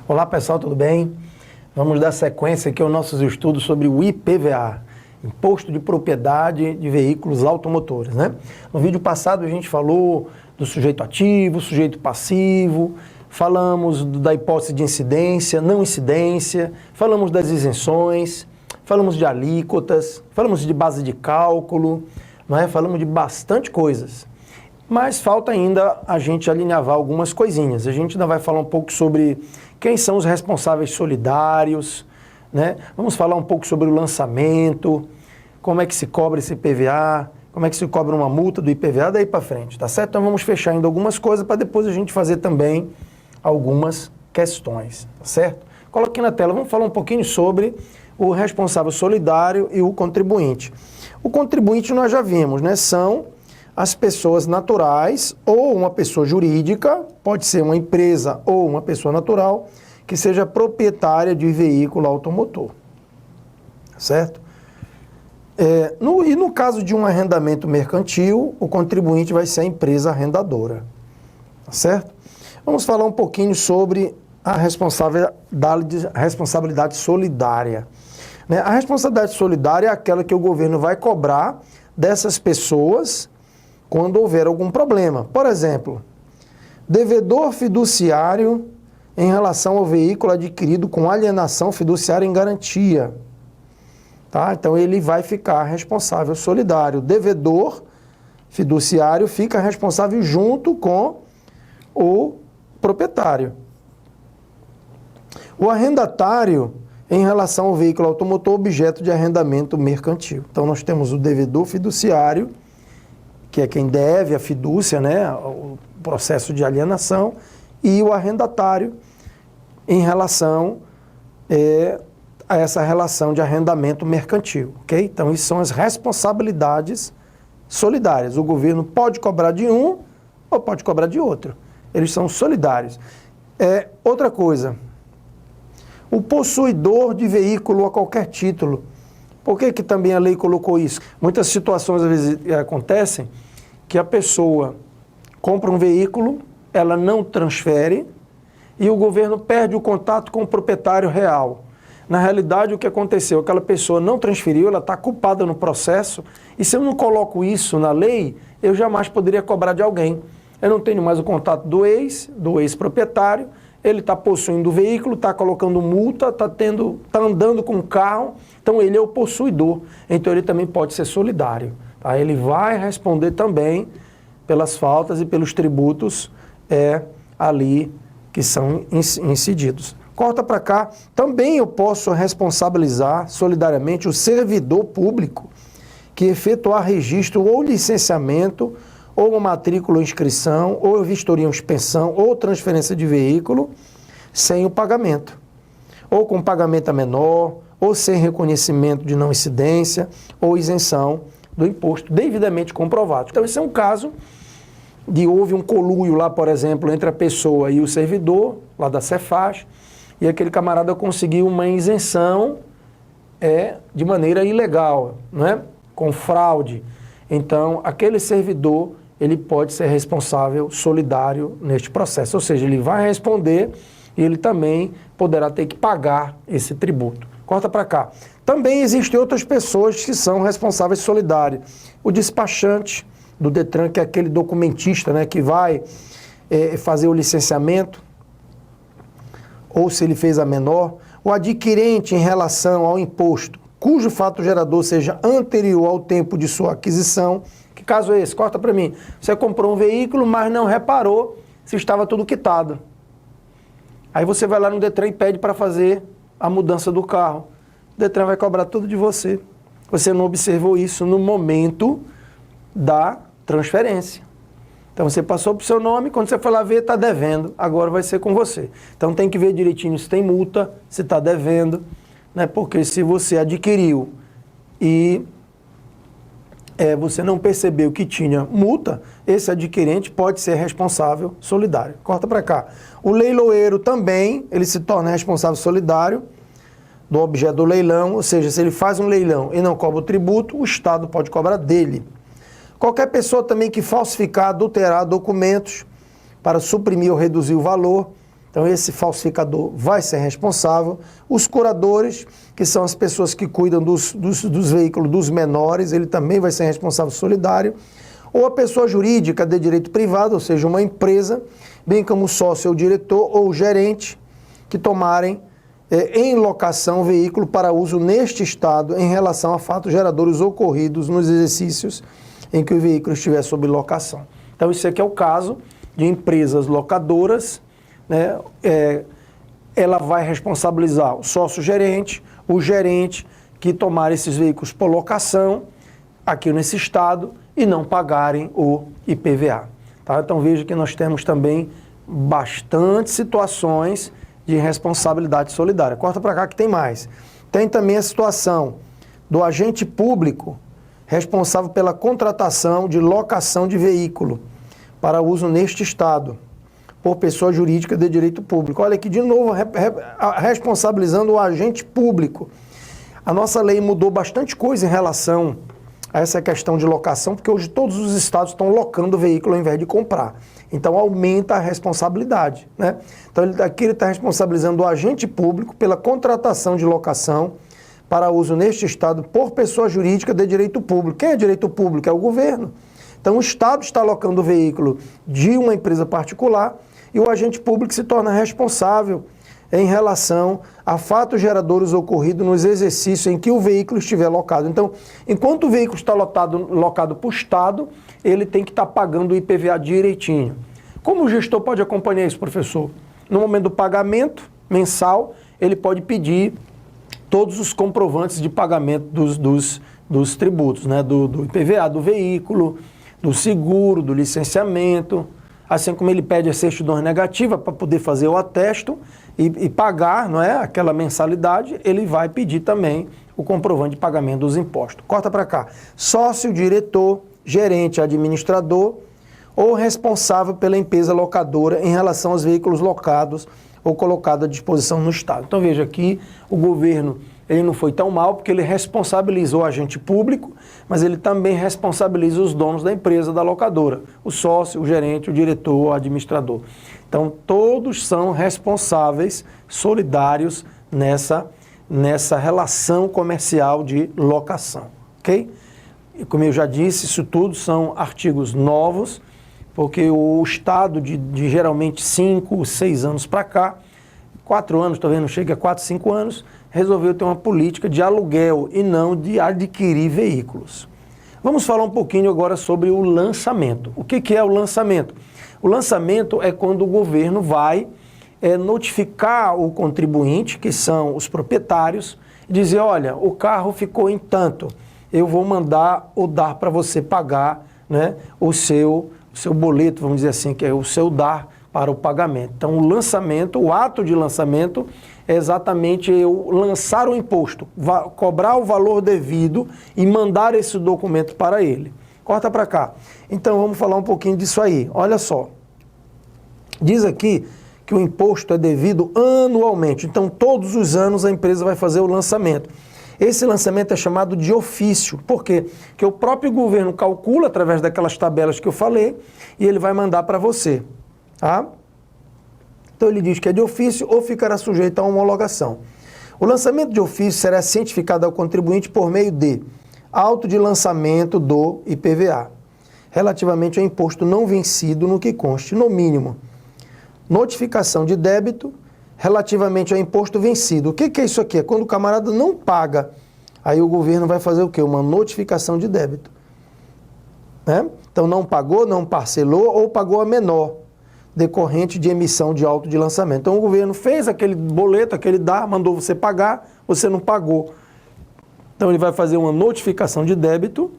Olá pessoal, tudo bem? Vamos dar sequência aqui aos nossos estudos sobre o IPVA, Imposto de Propriedade de Veículos Automotores, né? No vídeo passado a gente falou do sujeito ativo, sujeito passivo, falamos da hipótese de incidência, não incidência, falamos das isenções, falamos de alíquotas, falamos de base de cálculo, né? Falamos de bastante coisas. Mas falta ainda a gente alinhavar algumas coisinhas. A gente ainda vai falar um pouco sobre quem são os responsáveis solidários, né? Vamos falar um pouco sobre o lançamento, como é que se cobra esse IPVA, como é que se cobra uma multa do IPVA, daí para frente, tá certo? Então vamos fechar ainda algumas coisas para depois a gente fazer também algumas questões, tá certo? Coloque na tela, vamos falar um pouquinho sobre o responsável solidário e o contribuinte. O contribuinte nós já vimos, né? São as pessoas naturais ou uma pessoa jurídica, pode ser uma empresa ou uma pessoa natural, que seja proprietária de veículo automotor, certo? E no caso de um arrendamento mercantil, o contribuinte vai ser a empresa arrendadora, certo? Vamos falar um pouquinho sobre a responsabilidade solidária. A responsabilidade solidária é aquela que o governo vai cobrar dessas pessoas quando houver algum problema. Por exemplo, devedor fiduciário em relação ao veículo adquirido com alienação fiduciária em garantia. Tá? Então ele vai ficar responsável solidário. Devedor fiduciário fica responsável junto com o proprietário. O arrendatário em relação ao veículo automotor objeto de arrendamento mercantil. Então nós temos o devedor fiduciário, que é quem deve a fidúcia, né, o processo de alienação, e o arrendatário em relação a essa relação de arrendamento mercantil, ok? Então, isso são as responsabilidades solidárias. O governo pode cobrar de um ou pode cobrar de outro. Eles são solidários. Outra coisa, o possuidor de veículo a qualquer título. Por que também a lei colocou isso? Muitas situações, às vezes, acontecem que a pessoa compra um veículo, ela não transfere e o governo perde o contato com o proprietário real. Na realidade, o que aconteceu? Aquela pessoa não transferiu, ela está culpada no processo e se eu não coloco isso na lei, eu jamais poderia cobrar de alguém. Eu não tenho mais o contato do ex-proprietário, ele está possuindo o veículo, está colocando multa, está andando com o carro, então ele é o possuidor, então ele também pode ser solidário. Tá? Ele vai responder também pelas faltas e pelos tributos ali que são incididos. Corta para cá, também eu posso responsabilizar solidariamente o servidor público que efetuar registro ou licenciamento ou uma matrícula ou inscrição, ou vistoria ou expensão, ou transferência de veículo, sem o pagamento. Ou com pagamento a menor, ou sem reconhecimento de não incidência, ou isenção do imposto, devidamente comprovado. Então, esse é um caso de houve um conluio lá, por exemplo, entre a pessoa e o servidor, lá da Cefaz, e aquele camarada conseguiu uma isenção de maneira ilegal, não é? Com fraude. Então, aquele servidor ele pode ser responsável solidário neste processo, ou seja, ele vai responder e ele também poderá ter que pagar esse tributo. Corta para cá. Também existem outras pessoas que são responsáveis solidários. O despachante do Detran, que é aquele documentista, né, que vai fazer o licenciamento, ou se ele fez a menor. O adquirente em relação ao imposto, cujo fato gerador seja anterior ao tempo de sua aquisição. Que caso é esse? Corta para mim. Você comprou um veículo, mas não reparou se estava tudo quitado. Aí você vai lá no Detran e pede para fazer a mudança do carro. O Detran vai cobrar tudo de você. Você não observou isso no momento da transferência. Então você passou para o seu nome, quando você for lá ver, está devendo. Agora vai ser com você. Então tem que ver direitinho se tem multa, se está devendo, né? Porque se você adquiriu e você não percebeu que tinha multa, esse adquirente pode ser responsável solidário. Corta para cá. O leiloeiro também, ele se torna responsável solidário do objeto do leilão, ou seja, se ele faz um leilão e não cobra o tributo, o Estado pode cobrar dele. Qualquer pessoa também que falsificar, adulterar documentos para suprimir ou reduzir o valor, Então esse falsificador vai ser responsável. Os curadores, que são as pessoas que cuidam dos veículos dos menores, ele também vai ser responsável solidário. Ou a pessoa jurídica de direito privado, ou seja, uma empresa, bem como o sócio ou diretor ou gerente, que tomarem em locação o veículo para uso neste estado em relação a fatos geradores ocorridos nos exercícios em que o veículo estiver sob locação. Então, isso aqui é o caso de empresas locadoras, né? Ela vai responsabilizar o sócio-gerente, o gerente que tomar esses veículos por locação aqui nesse estado e não pagarem o IPVA. Tá? Então, veja que nós temos também bastante situações de responsabilidade solidária. Corta para cá que tem mais. Tem também a situação do agente público responsável pela contratação de locação de veículo para uso neste estado, por pessoa jurídica de direito público. Olha aqui de novo, responsabilizando o agente público. A nossa lei mudou bastante coisa em relação a essa questão de locação, porque hoje todos os estados estão locando o veículo ao invés de comprar. Então aumenta a responsabilidade, né? Então aqui ele está responsabilizando o agente público pela contratação de locação para uso neste estado por pessoa jurídica de direito público. Quem é direito público? É o governo. Então o estado está locando o veículo de uma empresa particular e o agente público se torna responsável em relação a fatos geradores ocorridos nos exercícios em que o veículo estiver locado. Então, enquanto o veículo está locado para o Estado, ele tem que estar pagando o IPVA direitinho. Como o gestor pode acompanhar isso, professor? No momento do pagamento mensal, ele pode pedir todos os comprovantes de pagamento dos tributos, né? Do IPVA, do veículo, do seguro, do licenciamento, assim como ele pede a certidão negativa para poder fazer o atesto e pagar, não é, aquela mensalidade, ele vai pedir também o comprovante de pagamento dos impostos. Corta para cá. Sócio, diretor, gerente, administrador ou responsável pela empresa locadora em relação aos veículos locados ou colocados à disposição no Estado. Então veja aqui, o governo ele não foi tão mal porque ele responsabilizou o agente público, mas ele também responsabiliza os donos da empresa, da locadora, o sócio, o gerente, o diretor, o administrador. Então todos são responsáveis, solidários nessa relação comercial de locação, ok? E como eu já disse, isso tudo são artigos novos, porque o Estado de geralmente 5, 6 anos para cá, 4 anos, talvez não chegue a 4, 5 anos, resolveu ter uma política de aluguel e não de adquirir veículos. Vamos falar um pouquinho agora sobre o lançamento. O que é o lançamento? O lançamento é quando o governo vai notificar o contribuinte, que são os proprietários, e dizer, olha, o carro ficou em tanto, eu vou mandar ou dar para você pagar, né, o seu boleto, vamos dizer assim, que é o seu dar para o pagamento. Então, o lançamento, o ato de lançamento é exatamente eu lançar o imposto, cobrar o valor devido e mandar esse documento para ele. Corta para cá. Então, vamos falar um pouquinho disso aí. Olha só. Diz aqui que o imposto é devido anualmente. Então, todos os anos a empresa vai fazer o lançamento. Esse lançamento é chamado de ofício. Por quê? Porque o próprio governo calcula através daquelas tabelas que eu falei e ele vai mandar para você. Tá? Então ele diz que é de ofício ou ficará sujeito a homologação. O lançamento de ofício será cientificado ao contribuinte por meio de auto de lançamento do IPVA, relativamente ao imposto não vencido no que conste, no mínimo, notificação de débito relativamente ao imposto vencido. O que é isso aqui? É quando o camarada não paga, aí o governo vai fazer o quê? Uma notificação de débito. Né? Então não pagou, não parcelou ou pagou a menor, decorrente de emissão de auto de lançamento. Então o governo fez aquele boleto, aquele dar, mandou você pagar, você não pagou. Então ele vai fazer uma notificação de débito,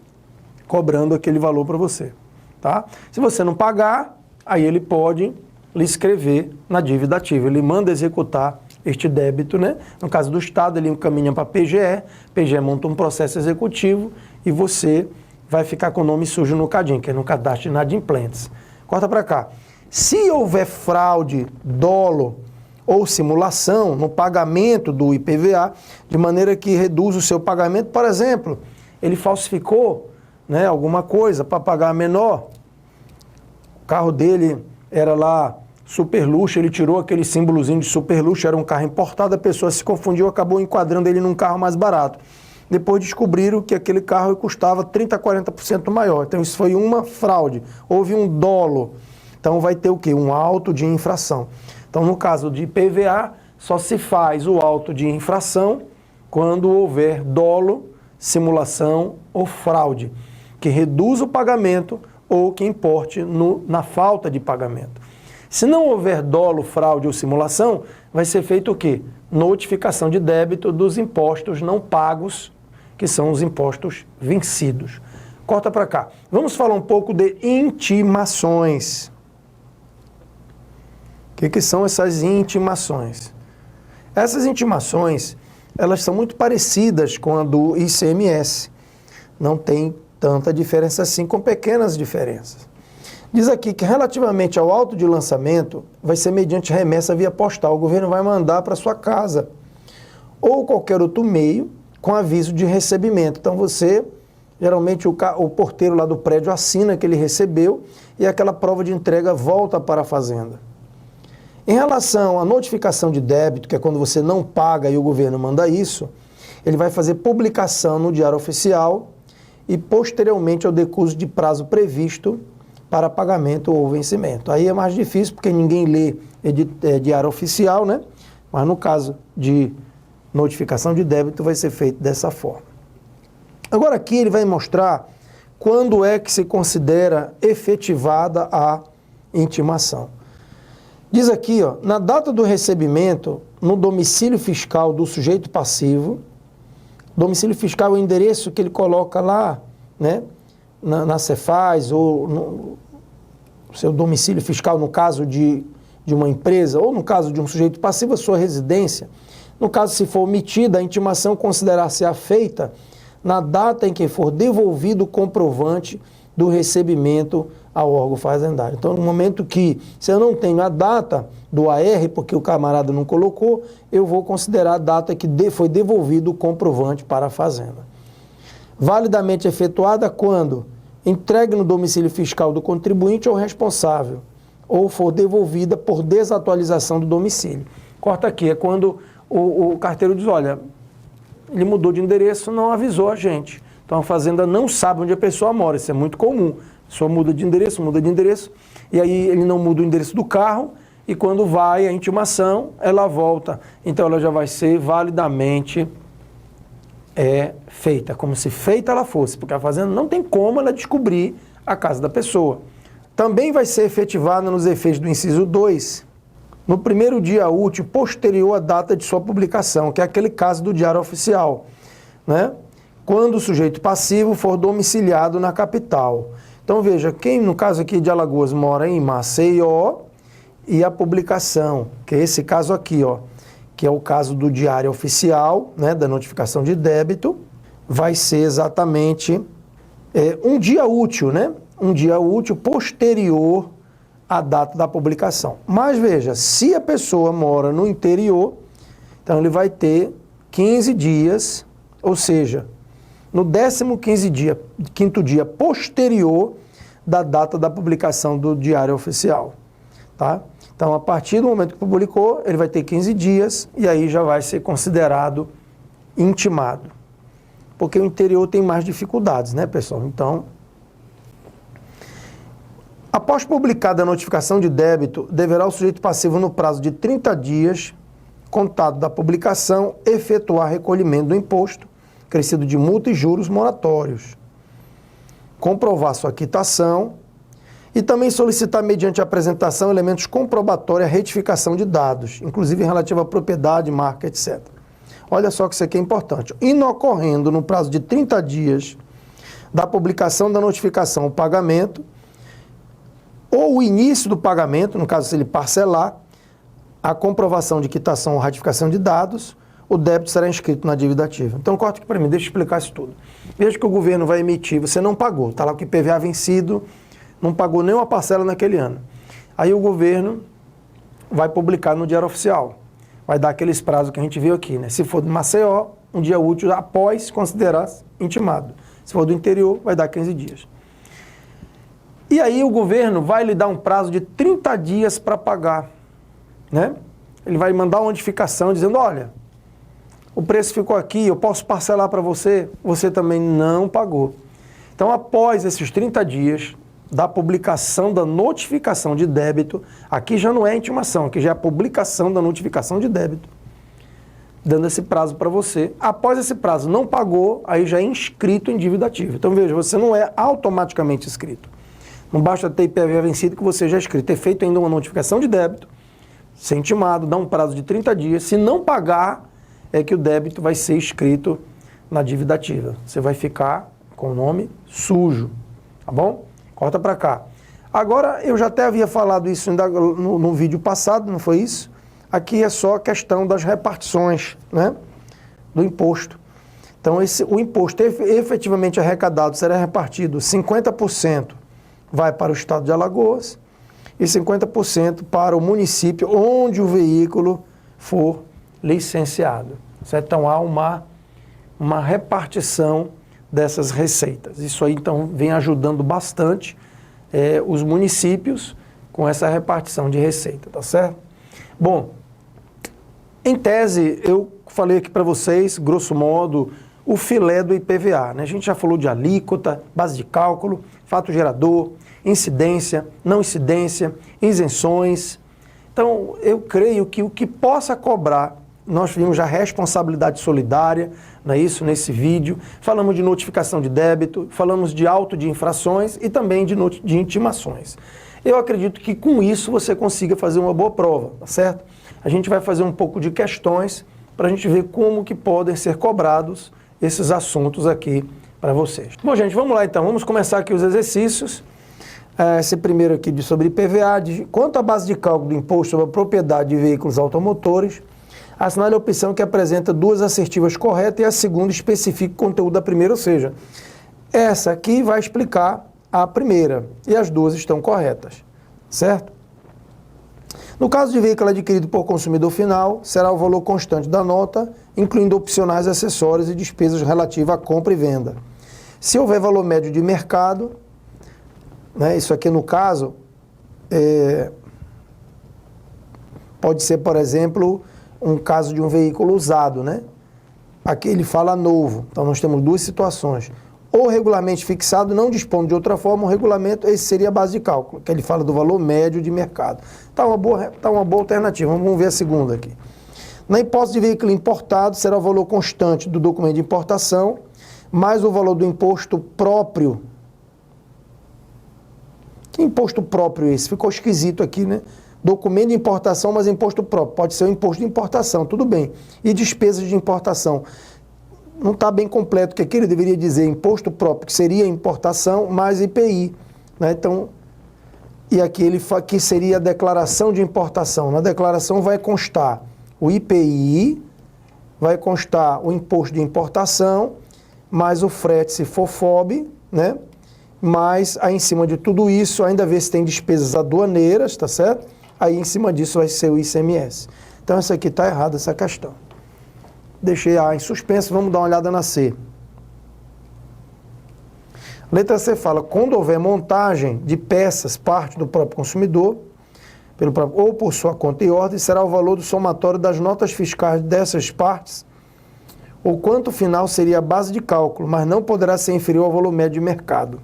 cobrando aquele valor para você. Tá? Se você não pagar, aí ele pode lhe escrever na dívida ativa. Ele manda executar este débito, né? No caso do Estado, ele encaminha para a PGE monta um processo executivo e você vai ficar com o nome sujo no CADIM, que é no Cadastro de Inadimplentes. Corta para cá. Se houver fraude, dolo ou simulação no pagamento do IPVA, de maneira que reduz o seu pagamento, por exemplo, ele falsificou, né, alguma coisa para pagar menor, o carro dele era lá super luxo, ele tirou aquele símbolozinho de super luxo, era um carro importado, a pessoa se confundiu, acabou enquadrando ele num carro mais barato. Depois descobriram que aquele carro custava 30% a 40% maior. Então isso foi uma fraude, houve um dolo. Então vai ter o quê? Um auto de infração. Então no caso de IPVA, só se faz o auto de infração quando houver dolo, simulação ou fraude, que reduz o pagamento ou que importe na falta de pagamento. Se não houver dolo, fraude ou simulação, vai ser feito o quê? Notificação de débito dos impostos não pagos, que são os impostos vencidos. Corta para cá. Vamos falar um pouco de intimações. O que são essas intimações? Essas intimações, elas são muito parecidas com a do ICMS. Não tem tanta diferença assim, com pequenas diferenças. Diz aqui que relativamente ao auto de lançamento, vai ser mediante remessa via postal. O governo vai mandar para sua casa ou qualquer outro meio com aviso de recebimento. Então você, geralmente o porteiro lá do prédio assina que ele recebeu e aquela prova de entrega volta para a fazenda. Em relação à notificação de débito, que é quando você não paga e o governo manda isso, ele vai fazer publicação no Diário Oficial e posteriormente ao decurso de prazo previsto para pagamento ou vencimento. Aí é mais difícil porque ninguém lê Diário Oficial, né? Mas no caso de notificação de débito vai ser feito dessa forma. Agora aqui ele vai mostrar quando é que se considera efetivada a intimação. Diz aqui, ó, na data do recebimento, no domicílio fiscal do sujeito passivo, domicílio fiscal é o endereço que ele coloca lá, né, na Cefaz ou no seu domicílio fiscal, no caso de uma empresa, ou no caso de um sujeito passivo, a sua residência. No caso, se for omitida, a intimação considerar-se-á feita na data em que for devolvido o comprovante do recebimento ao órgão fazendário. Então, no momento que, se eu não tenho a data do AR, porque o camarada não colocou, eu vou considerar a data que foi devolvido o comprovante para a fazenda. Validamente efetuada quando entregue no domicílio fiscal do contribuinte ou responsável, ou for devolvida por desatualização do domicílio. Corta aqui, é quando o carteiro diz, olha, ele mudou de endereço, não avisou a gente. Então a fazenda não sabe onde a pessoa mora, isso é muito comum. A pessoa muda de endereço, e aí ele não muda o endereço do carro, e quando vai a intimação, ela volta. Então ela já vai ser validamente feita, como se feita ela fosse, porque a fazenda não tem como ela descobrir a casa da pessoa. Também vai ser efetivada nos efeitos do inciso 2, no primeiro dia útil posterior à data de sua publicação, que é aquele caso do Diário Oficial, né? Quando o sujeito passivo for domiciliado na capital. Então veja, quem no caso aqui de Alagoas mora em Maceió e a publicação, que é esse caso aqui, ó, que é o caso do Diário Oficial, né, da notificação de débito, vai ser exatamente um dia útil, né? Um dia útil posterior à data da publicação. Mas veja, se a pessoa mora no interior, então ele vai ter 15 dias, ou seja, no 15º dia posterior da data da publicação do Diário Oficial, tá? Então, a partir do momento que publicou, ele vai ter 15 dias e aí já vai ser considerado intimado. Porque o interior tem mais dificuldades, né, pessoal? Então, após publicada a notificação de débito, deverá o sujeito passivo, no prazo de 30 dias, contado da publicação, efetuar recolhimento do imposto, crescido de multa e juros moratórios, comprovar sua quitação e também solicitar, mediante a apresentação, elementos comprobatórios a retificação de dados, inclusive relativa à propriedade, marca, etc. Olha só que isso aqui é importante. Inocorrendo no prazo de 30 dias da publicação da notificação o pagamento, ou o início do pagamento, no caso se ele parcelar, a comprovação de quitação ou ratificação de dados, o débito será inscrito na dívida ativa. Então, corta aqui para mim, deixa eu explicar isso tudo. Veja que o governo vai emitir, você não pagou, está lá com o IPVA vencido, não pagou nenhuma parcela naquele ano. Aí o governo vai publicar no Diário Oficial, vai dar aqueles prazos que a gente viu aqui, né? Se for de Maceió, um dia útil após considerar intimado. Se for do interior, vai dar 15 dias. E aí o governo vai lhe dar um prazo de 30 dias para pagar, né? Ele vai mandar uma notificação dizendo, olha, o preço ficou aqui, eu posso parcelar para você, você também não pagou. Então, após esses 30 dias da publicação da notificação de débito, aqui já não é intimação, aqui já é a publicação da notificação de débito, dando esse prazo para você. Após esse prazo não pagou, aí já é inscrito em dívida ativa. Então, veja, você não é automaticamente inscrito. Não basta ter IPVA vencido que você já é inscrito. Ter feito ainda uma notificação de débito, ser intimado, dá um prazo de 30 dias. Se não pagar, é que o débito vai ser inscrito na dívida ativa. Você vai ficar com o nome sujo, tá bom? Corta para cá. Agora, eu já até havia falado isso ainda no vídeo passado, não foi isso? Aqui é só a questão das repartições, né, do imposto. Então, o imposto efetivamente arrecadado será repartido 50% vai para o estado de Alagoas e 50% para o município onde o veículo for licenciado. Certo? Então, há uma repartição dessas receitas. Isso aí, então, vem ajudando bastante os municípios com essa repartição de receita, tá certo? Bom, em tese, eu falei aqui para vocês, grosso modo, o filé do IPVA, né? A gente já falou de alíquota, base de cálculo, fato gerador, incidência, não incidência, isenções. Então, eu creio que o que possa cobrar, nós vimos já responsabilidade solidária, não é isso, nesse vídeo, falamos de notificação de débito, falamos de auto de infrações e também de intimações. Eu acredito que com isso você consiga fazer uma boa prova, tá certo? A gente vai fazer um pouco de questões para a gente ver como que podem ser cobrados esses assuntos aqui para vocês. Bom, gente, vamos lá então, vamos começar aqui os exercícios. Esse primeiro aqui sobre IPVA, quanto à base de cálculo do imposto sobre a propriedade de veículos automotores, assinale a opção que apresenta duas assertivas corretas e a segunda especifica o conteúdo da primeira, ou seja, essa aqui vai explicar a primeira e as duas estão corretas, certo? No caso de veículo adquirido por consumidor final, será o valor constante da nota, incluindo opcionais, acessórios e despesas relativas à compra e venda. Se houver valor médio de mercado, né, isso aqui no caso, pode ser, por exemplo, um caso de um veículo usado, né? Aqui ele fala novo, então nós temos duas situações. Ou regularmente fixado, não dispõe de outra forma, o regulamento, esse seria a base de cálculo, que ele fala do valor médio de mercado. Tá uma boa alternativa, vamos ver a segunda aqui. Na hipótese de veículo importado, será o valor constante do documento de importação, mais o valor do imposto próprio. Que imposto próprio é esse? Ficou esquisito aqui, né? Documento de importação, mas imposto próprio. Pode ser o imposto de importação, tudo bem. E despesas de importação. Não está bem completo, porque aqui ele deveria dizer imposto próprio, que seria importação, mais IPI. Né? Então, e aqui ele fala que seria a declaração de importação. Na declaração vai constar o IPI, vai constar o imposto de importação, mais o frete, se for FOB, né? Mas aí em cima de tudo isso, ainda vê se tem despesas aduaneiras, tá certo? Aí em cima disso vai ser o ICMS. Então essa aqui está errada, essa questão. Deixei A em suspenso, vamos dar uma olhada na C. Letra C fala, quando houver montagem de peças, parte do próprio consumidor, ou por sua conta e ordem, será o valor do somatório das notas fiscais dessas partes, ou quanto final seria a base de cálculo, mas não poderá ser inferior ao valor médio de mercado.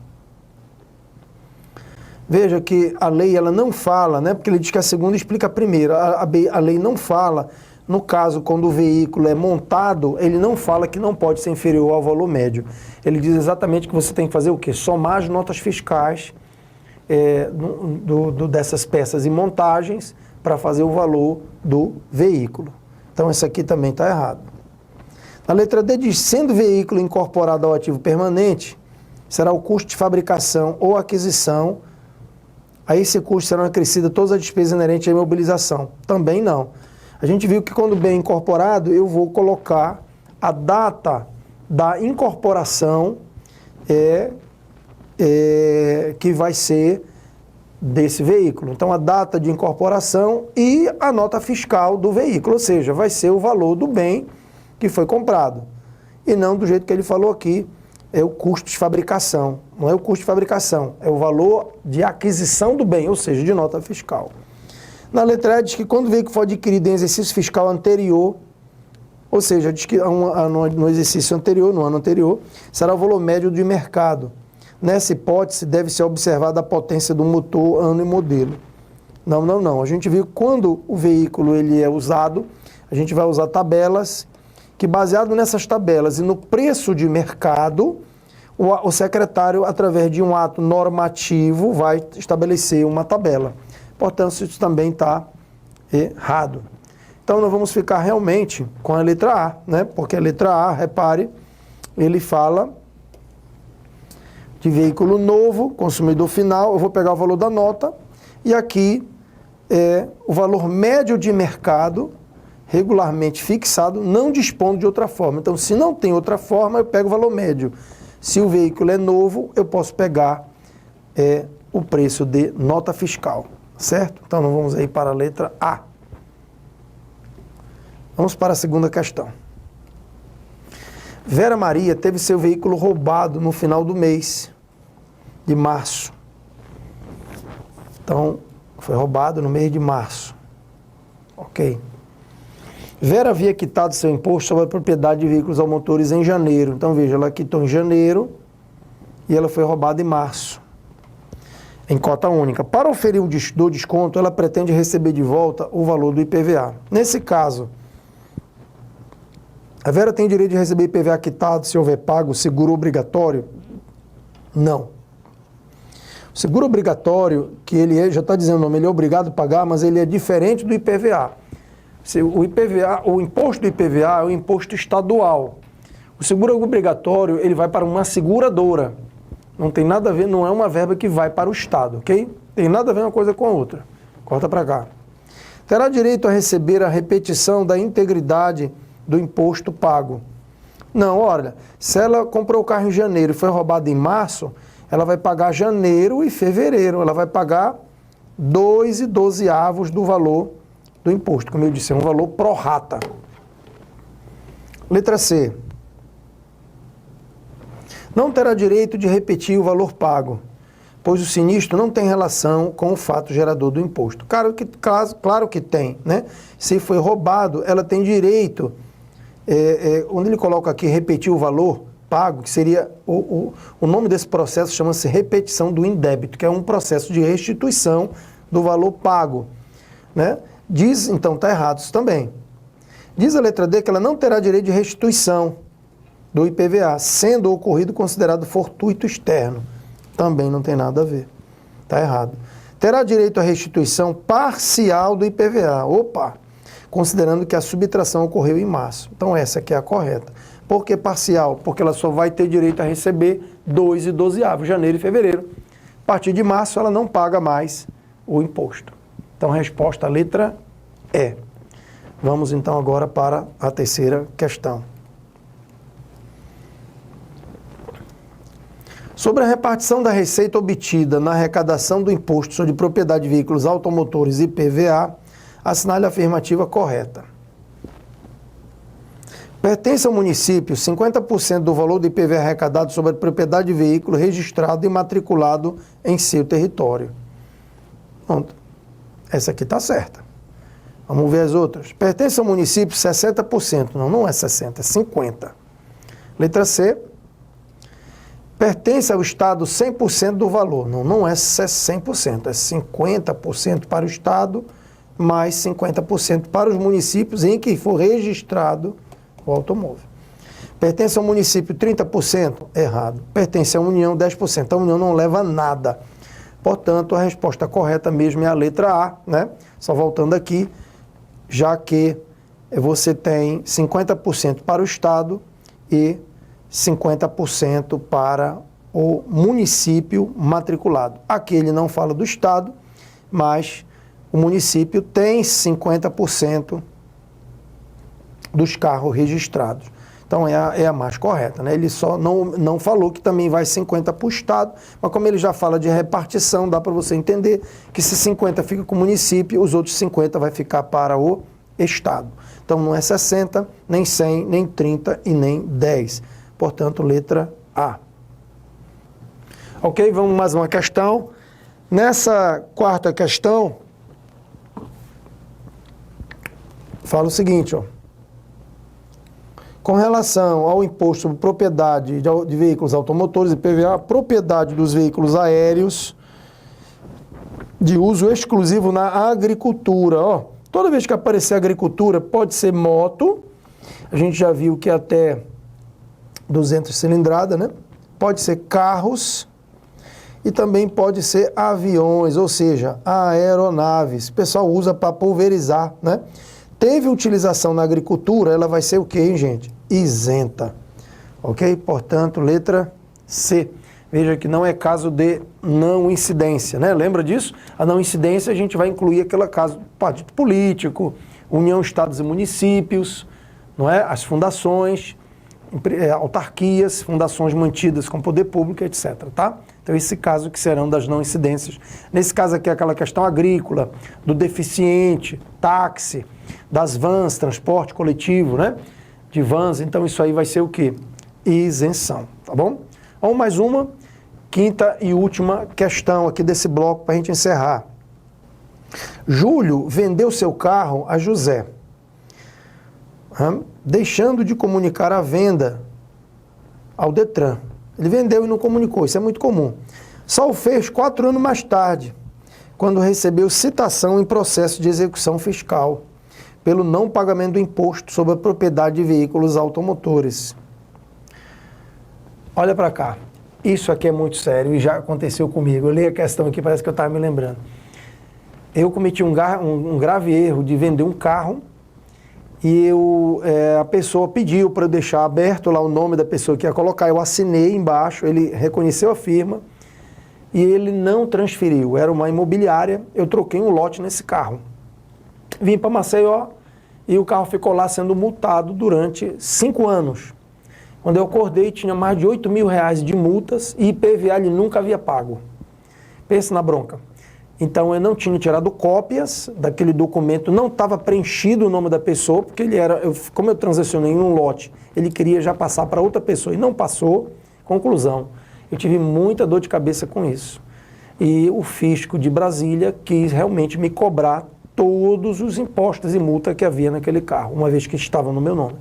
Veja que a lei ela não fala, né, porque ele diz que a segunda explica a primeira, a lei não fala, no caso, quando o veículo é montado, ele não fala que não pode ser inferior ao valor médio. Ele diz exatamente que você tem que fazer o quê? Somar as notas fiscais dessas peças e montagens para fazer o valor do veículo. Então, isso aqui também está errado. A letra D diz, sendo o veículo incorporado ao ativo permanente, será o custo de fabricação ou aquisição. A esse custo serão acrescidas todas as despesas inerentes à imobilização. Também não. A gente viu que quando bem incorporado, eu vou colocar a data da incorporação que vai ser desse veículo. Então, a data de incorporação e a nota fiscal do veículo, ou seja, vai ser o valor do bem que foi comprado. E não do jeito que ele falou aqui, é o custo de fabricação. Não é o custo de fabricação, é o valor de aquisição do bem, ou seja, de nota fiscal. Na letra E diz que quando o veículo for adquirido em exercício fiscal anterior, ou seja, diz que no exercício anterior, no ano anterior, será o valor médio de mercado. Nessa hipótese, deve ser observada a potência do motor, ano e modelo. Não. A gente viu que quando o veículo ele é usado, a gente vai usar tabelas que, baseado nessas tabelas e no preço de mercado, o secretário, através de um ato normativo, vai estabelecer uma tabela. Portanto, isso também está errado. Então, nós vamos ficar realmente com a letra A, né? Porque a letra A, repare, ele fala de veículo novo, consumidor final, eu vou pegar o valor da nota, e aqui é o valor médio de mercado, regularmente fixado, não dispondo de outra forma. Então, se não tem outra forma, eu pego o valor médio. Se o veículo é novo, eu posso pegar o preço de nota fiscal, certo? Então, nós vamos aí para a letra A. Vamos para a segunda questão. Vera Maria teve seu veículo roubado no final do mês de março. Então, foi roubado no mês de março. Ok. Vera havia quitado seu imposto sobre a propriedade de veículos automotores em janeiro. Então, veja, ela quitou em janeiro e ela foi roubada em março, em cota única. Para oferir o desconto, ela pretende receber de volta o valor do IPVA. Nesse caso, a Vera tem direito de receber IPVA quitado se houver pago seguro obrigatório? Não. O seguro obrigatório, que ele já está dizendo o nome, ele é obrigado a pagar, mas ele é diferente do IPVA. O IPVA, o imposto do IPVA é o imposto estadual. O seguro obrigatório, ele vai para uma seguradora. Não tem nada a ver, não é uma verba que vai para o Estado, ok? Tem nada a ver uma coisa com a outra. Corta para cá. Terá direito a receber a repetição da integridade do imposto pago. Não, olha, se ela comprou o carro em janeiro e foi roubada em março, ela vai pagar janeiro e fevereiro. Ela vai pagar 2/12 do valor do imposto. Como eu disse, é um valor pro rata. Letra C. Não terá direito de repetir o valor pago, pois o sinistro não tem relação com o fato gerador do imposto. Claro que tem, né? Se foi roubado, ela tem direito, onde ele coloca aqui repetir o valor pago, que seria, o nome desse processo chama-se repetição do indébito, que é um processo de restituição do valor pago, né? Diz, então está errado isso também. Diz a letra D que ela não terá direito de restituição do IPVA, sendo ocorrido considerado fortuito externo. Também não tem nada a ver. Está errado. Terá direito à restituição parcial do IPVA. Opa! Considerando que a subtração ocorreu em março. Então essa aqui é a correta. Por que parcial? Porque ela só vai ter direito a receber 2/12, janeiro e fevereiro. A partir de março ela não paga mais o imposto. Então resposta, letra E. Vamos então agora para a terceira questão. Sobre a repartição da receita obtida na arrecadação do imposto sobre propriedade de veículos automotores IPVA, assinale a afirmativa correta. Pertence ao município 50% do valor do IPVA arrecadado sobre a propriedade de veículo registrado e matriculado em seu território. Pronto. Essa aqui está certa. Vamos ver as outras. Pertence ao município 60%. Não é 60%, é 50%. Letra C. Pertence ao Estado 100% do valor. Não é 100%, é 50% para o Estado, mais 50% para os municípios em que for registrado o automóvel. Pertence ao município 30%? Errado. Pertence à União 10%. A União não leva nada. Portanto, a resposta correta mesmo é a letra A, né? Só voltando aqui, já que você tem 50% para o Estado e 50% para o município matriculado. Aqui ele não fala do Estado, mas o município tem 50% dos carros registrados. Então é a mais correta, né? Ele só não falou que também vai 50% para o Estado, mas como ele já fala de repartição, dá para você entender que se 50% fica com o município, os outros 50% vai ficar para o Estado. Então não é 60%, nem 100%, nem 30% e nem 10%. Portanto, letra A. Ok? Vamos mais uma questão. Nessa quarta questão, fala o seguinte, ó. Com relação ao imposto sobre propriedade de veículos automotores, IPVA, a propriedade dos veículos aéreos de uso exclusivo na agricultura. Ó, toda vez que aparecer agricultura, pode ser moto, a gente já viu que até 200 cilindrada, né? Pode ser carros e também pode ser aviões, ou seja, aeronaves. O pessoal usa para pulverizar, né? Teve utilização na agricultura, ela vai ser o quê, hein, gente? Isenta. Ok? Portanto, letra C. Veja que não é caso de não incidência, né? Lembra disso? A não incidência a gente vai incluir aquele caso partido político, União, Estados e Municípios, não é? As fundações, autarquias, fundações mantidas com poder público, etc. Tá? Então, esse caso que serão das não incidências. Nesse caso aqui, aquela questão agrícola, do deficiente, táxi, das vans, transporte coletivo, né? De vans, então isso aí vai ser o quê? Isenção, tá bom? Vamos mais uma, quinta e última questão aqui desse bloco para a gente encerrar. Júlio vendeu seu carro a José, deixando de comunicar a venda ao Detran. Ele vendeu e não comunicou, isso é muito comum. Só o fez 4 anos mais tarde, quando recebeu citação em processo de execução fiscal, pelo não pagamento do imposto sobre a propriedade de veículos automotores. Olha para cá, isso aqui é muito sério e já aconteceu comigo. Eu li a questão aqui, parece que eu estava me lembrando. Eu cometi um grave erro de vender um carro e a pessoa pediu para eu deixar aberto lá o nome da pessoa que ia colocar. Eu assinei embaixo, ele reconheceu a firma e ele não transferiu. Era uma imobiliária, eu troquei um lote nesse carro. Vim para Maceió e o carro ficou lá sendo multado durante 5 anos. Quando eu acordei, tinha mais de R$8 mil de multas e IPVA ele nunca havia pago. Pensa na bronca. Então, eu não tinha tirado cópias daquele documento, não estava preenchido o nome da pessoa, porque como eu transacionei em um lote, ele queria já passar para outra pessoa e não passou. Conclusão, eu tive muita dor de cabeça com isso. E o fisco de Brasília quis realmente me cobrar todos os impostos e multa que havia naquele carro, uma vez que estava no meu nome.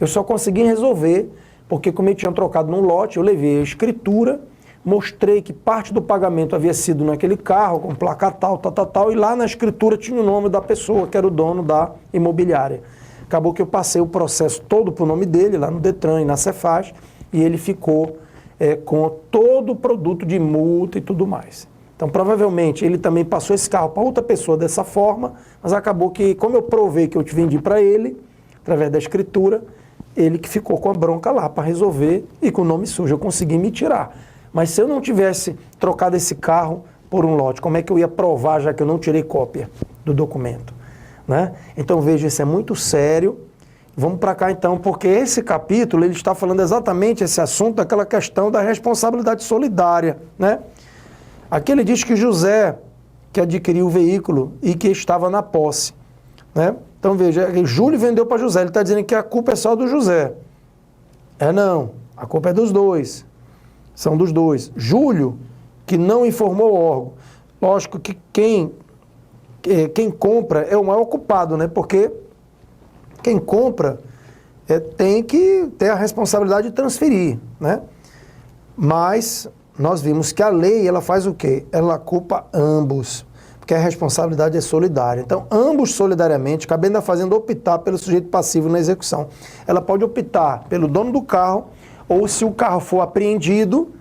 Eu só consegui resolver, porque como eu tinha trocado num lote, eu levei a escritura, mostrei que parte do pagamento havia sido naquele carro, com placa tal, e lá na escritura tinha o nome da pessoa, que era o dono da imobiliária. Acabou que eu passei o processo todo para o nome dele, lá no Detran e na Cefaz, e ele ficou com todo o produto de multa e tudo mais. Então, provavelmente, ele também passou esse carro para outra pessoa dessa forma, mas acabou que, como eu provei que eu te vendi para ele, através da escritura, ele que ficou com a bronca lá para resolver e com o nome sujo eu consegui me tirar. Mas se eu não tivesse trocado esse carro por um lote, como é que eu ia provar, já que eu não tirei cópia do documento? Né? Então, veja, isso é muito sério. Vamos para cá, então, porque esse capítulo ele está falando exatamente esse assunto, daquela questão da responsabilidade solidária. Né? Aqui ele diz que José, que adquiriu o veículo e que estava na posse. Né? Então, veja, Júlio vendeu para José. Ele está dizendo que a culpa é só do José. Não, a culpa é dos dois. São dos dois. Júlio, que não informou o órgão. Lógico que quem compra é o maior culpado, né? Porque quem compra tem que ter a responsabilidade de transferir, né? Mas nós vimos que a lei, ela faz o quê? Ela culpa ambos, porque a responsabilidade é solidária. Então, ambos solidariamente, cabendo à fazenda optar pelo sujeito passivo na execução. Ela pode optar pelo dono do carro, ou se o carro for apreendido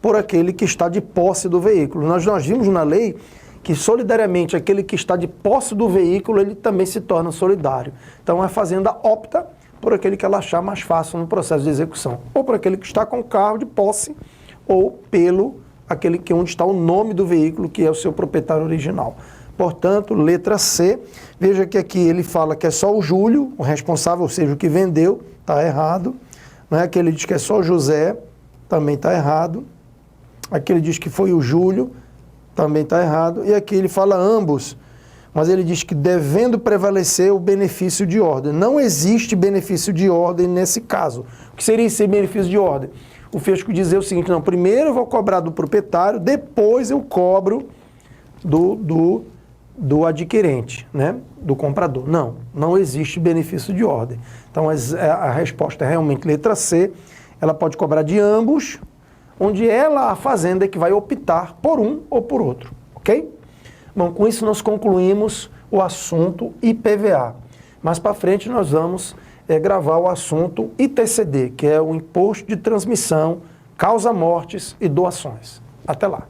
por aquele que está de posse do veículo. Nós vimos na lei que solidariamente aquele que está de posse do veículo, ele também se torna solidário. Então a fazenda opta por aquele que ela achar mais fácil no processo de execução, ou por aquele que está com o carro de posse, ou pelo aquele que onde está o nome do veículo, que é o seu proprietário original. Portanto, letra C, veja que aqui ele fala que é só o Júlio, o responsável, ou seja, o que vendeu, está errado. Não é? Aqui ele diz que é só o José, também está errado. Aqui ele diz que foi o Júlio, também está errado. E aqui ele fala ambos, mas ele diz que devendo prevalecer o benefício de ordem. Não existe benefício de ordem nesse caso. O que seria esse benefício de ordem? o fisco dizer o seguinte, não, primeiro eu vou cobrar do proprietário, depois eu cobro do adquirente, né? Do comprador. Não, não existe benefício de ordem. Então a resposta é realmente letra C, ela pode cobrar de ambos, onde ela, a fazenda, é que vai optar por um ou por outro, ok? Bom, com isso nós concluímos o assunto IPVA. Mais para frente nós vamos gravar o assunto ITCD, que é o Imposto de Transmissão, Causa-Mortes e Doações. Até lá.